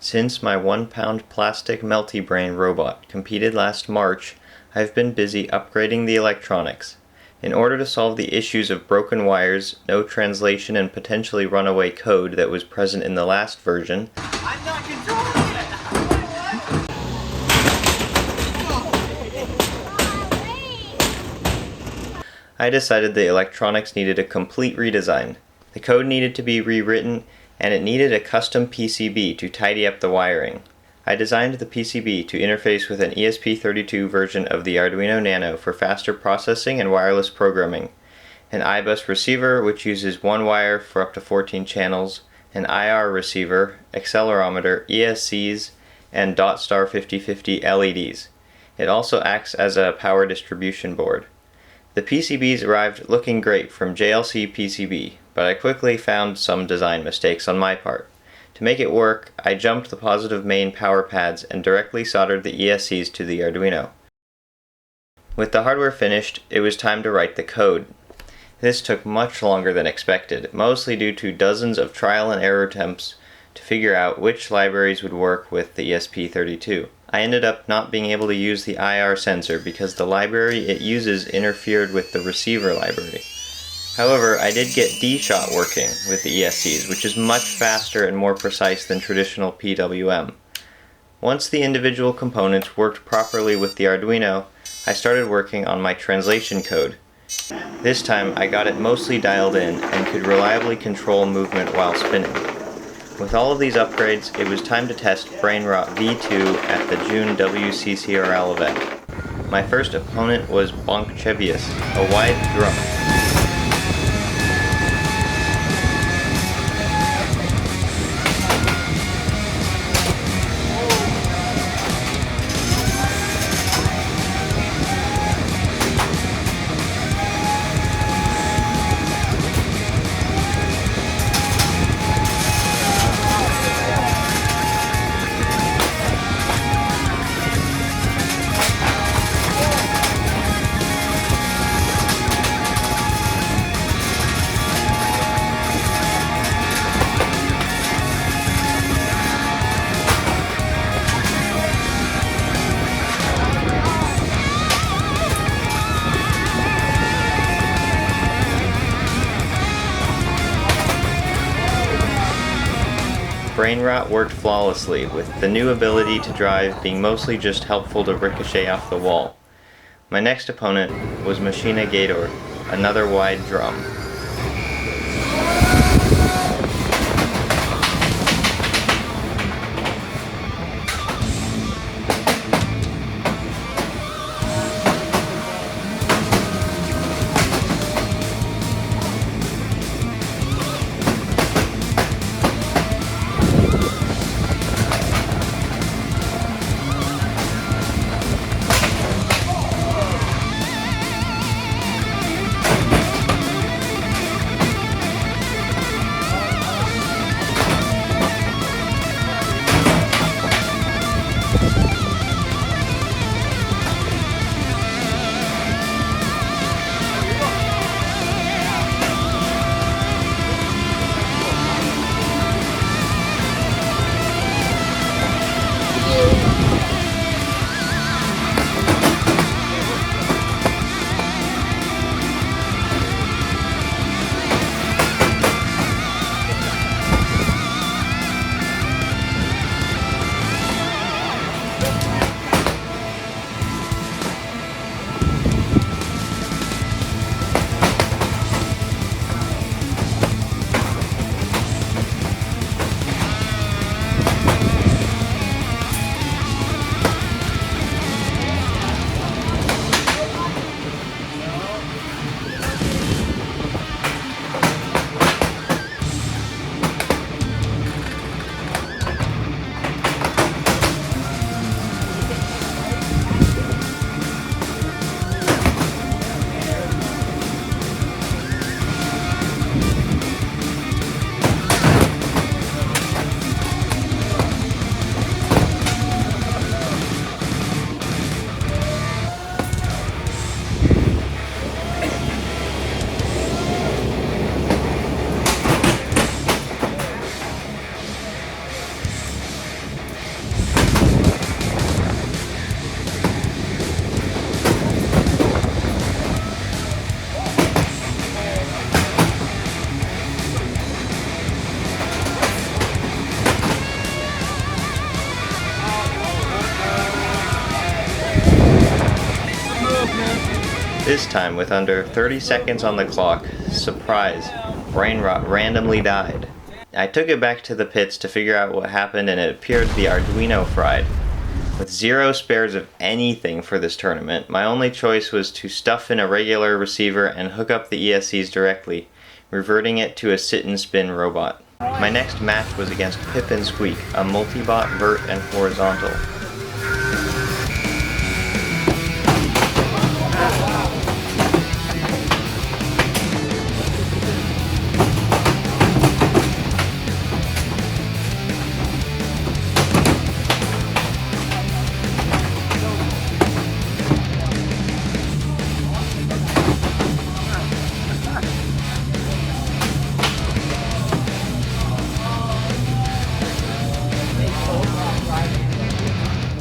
Since my 1-pound plastic melty brain robot competed last March, I've been busy upgrading the electronics. In order to solve the issues of broken wires, no translation, and potentially runaway code that was present in the last version, I'm not controlling it! I decided the electronics needed a complete redesign. The code needed to be rewritten, and it needed a custom PCB to tidy up the wiring. I designed the PCB to interface with an ESP32 version of the Arduino Nano for faster processing and wireless programming, an iBus receiver which uses one wire for up to 14 channels, an IR receiver, accelerometer, ESCs, and DotStar 5050 LEDs. It also acts as a power distribution board. The PCBs arrived looking great from JLC PCB, but I quickly found some design mistakes on my part. To make it work, I jumped the positive main power pads and directly soldered the ESCs to the Arduino. With the hardware finished, it was time to write the code. This took much longer than expected, mostly due to dozens of trial and error attempts to figure out which libraries would work with the ESP32. I ended up not being able to use the IR sensor because the library it uses interfered with the receiver library. However, I did get D-Shot working with the ESCs, which is much faster and more precise than traditional PWM. Once the individual components worked properly with the Arduino, I started working on my translation code. This time I got it mostly dialed in and could reliably control movement while spinning. With all of these upgrades, it was time to test BrainRot V2 at the June WCCRL event. My first opponent was Bonkchevious, a wide drum. BrainRot worked flawlessly, with the new ability to drive being mostly just helpful to ricochet off the wall. My next opponent was Machina Gator, another wide drum. This time, with under 30 seconds on the clock, surprise, brain rot randomly died. I took it back to the pits to figure out what happened, and it appeared the Arduino fried. With zero spares of anything for this tournament, my only choice was to stuff in a regular receiver and hook up the ESCs directly, reverting it to a sit-and-spin robot. My next match was against Pip and Squeak, a multi-bot vert and horizontal.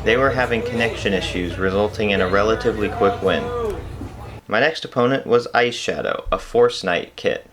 They were having connection issues, resulting in a relatively quick win. My next opponent was Ice Shadow, a Force Knight kit.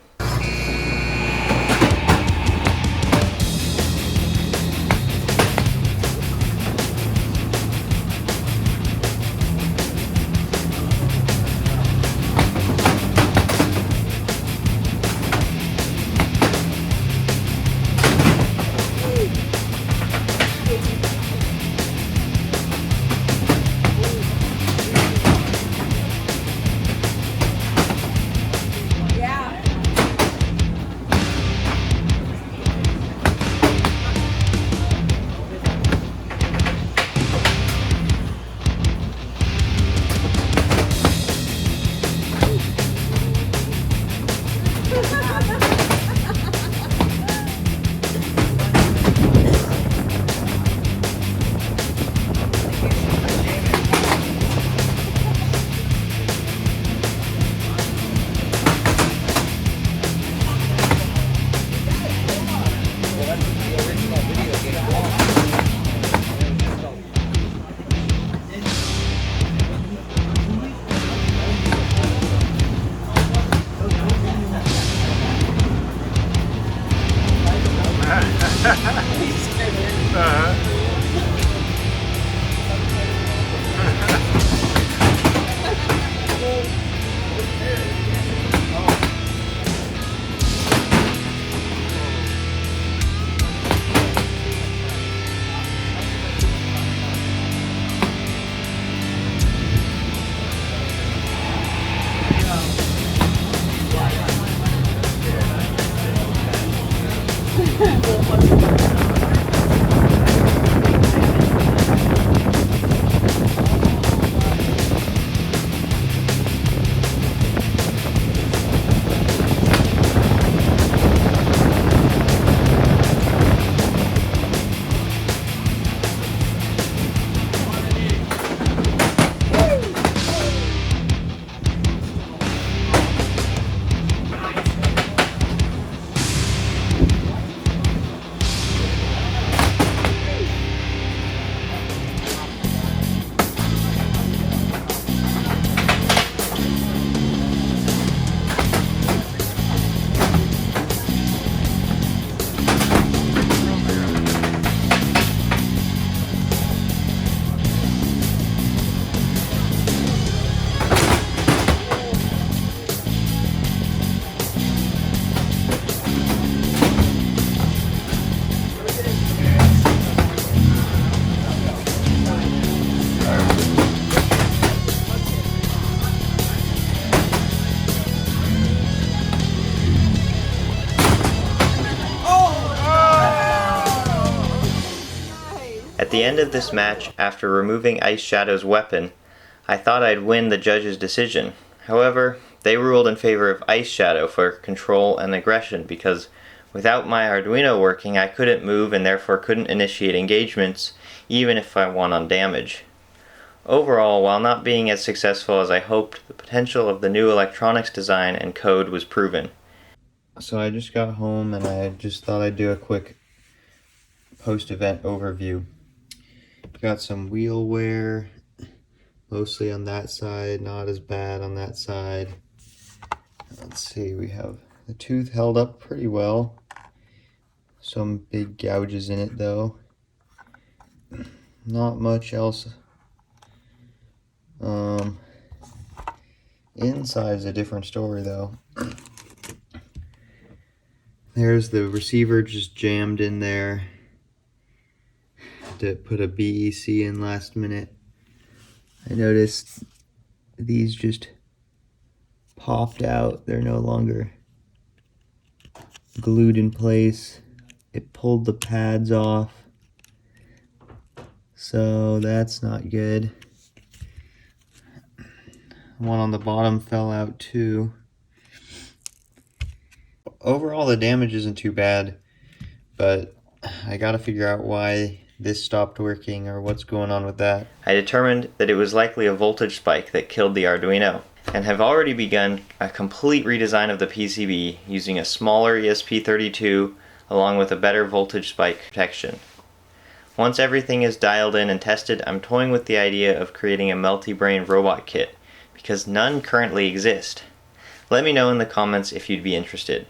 At the end of this match, after removing Ice Shadow's weapon, I thought I'd win the judge's decision. However, they ruled in favor of Ice Shadow for control and aggression because without my Arduino working, I couldn't move and therefore couldn't initiate engagements even if I won on damage. Overall, while not being as successful as I hoped, the potential of the new electronics design and code was proven. So I just got home and I just thought I'd do a quick post-event overview. Got some wheel wear, mostly on that side, not as bad on that side. Let's see, we have the tooth held up pretty well. Some big gouges in it though. Not much else. Inside's a different story though. There's the receiver just jammed in there. To put a BEC in last minute. I noticed these just popped out. They're no longer glued in place. It pulled the pads off. So that's not good. One on the bottom fell out too. Overall, the damage isn't too bad, but I gotta figure out why this stopped working or what's going on with that. I determined that it was likely a voltage spike that killed the Arduino, and have already begun a complete redesign of the PCB using a smaller ESP32 along with a better voltage spike protection. Once everything is dialed in and tested, I'm toying with the idea of creating a melty brain robot kit, because none currently exist. Let me know in the comments if you'd be interested.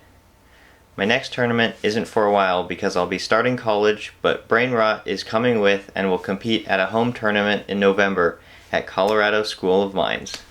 My next tournament isn't for a while because I'll be starting college, but Brain Rot is coming with and will compete at a home tournament in November at Colorado School of Mines.